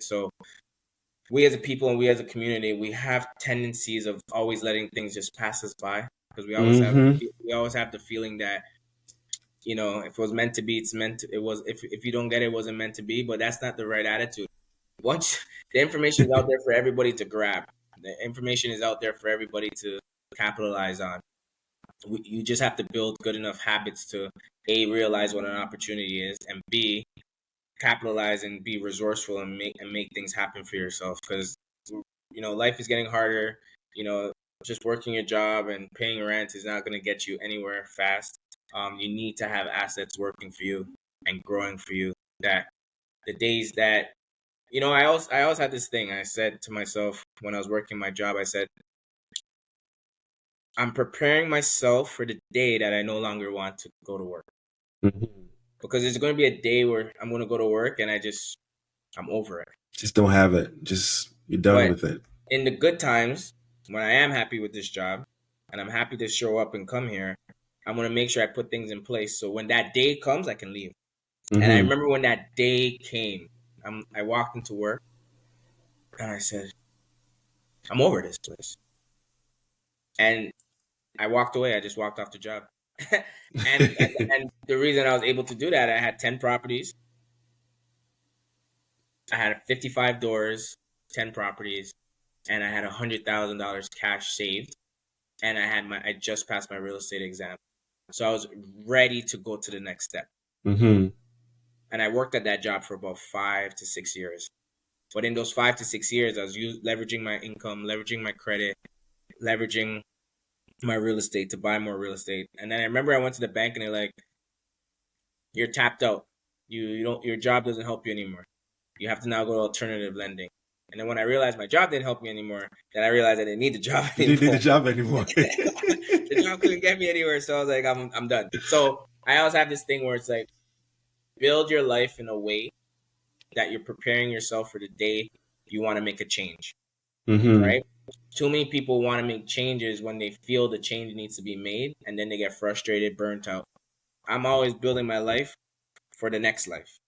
So we as a people and we as a community, we have tendencies of always letting things just pass us by because we always have the feeling that, if it was meant to be, it's meant to, it was, if you don't get it, it wasn't meant to be, but that's not the right attitude. Once the information is out there for everybody to grab, the information is out there for everybody to capitalize on. You just have to build good enough habits to A, realize what an opportunity is, and B, capitalize and be resourceful and make things happen for yourself. Because life is getting harder. You know, just working your job and paying rent is not going to get you anywhere fast. You need to have assets working for you and growing for you. That the days that I always had this thing. I said to myself when I was working my job, I said, I'm preparing myself for the day that I no longer want to go to work. Because there's going to be a day where I'm going to go to work and I'm over it. Just don't have it. Just you're done with it. In the good times, when I am happy with this job and I'm happy to show up and come here, I'm going to make sure I put things in place. So when that day comes, I can leave. And I remember when that day came, I walked into work and I said, I'm over this place. And I walked away. I just walked off the job. and the reason I was able to do that, I had 10 properties. I had 55 doors, 10 properties, and I had $100,000 cash saved. And I just passed my real estate exam. So I was ready to go to the next step. And I worked at that job for about 5 to 6 years. But in those 5 to 6 years, I was leveraging my income, leveraging my credit, leveraging my real estate to buy more real estate. And then I remember I went to the bank and they're like, you're tapped out. Your job doesn't help you anymore. You have to now go to alternative lending. And then when I realized my job didn't help me anymore, then I realized I didn't need the job anymore. You didn't need the job anymore. The job couldn't get me anywhere. So I was like, I'm done. So I always have this thing where it's like, build your life in a way that you're preparing yourself for the day you want to make a change. Right? Too many people want to make changes when they feel the change needs to be made, and then they get frustrated, burnt out. I'm always building my life for the next life.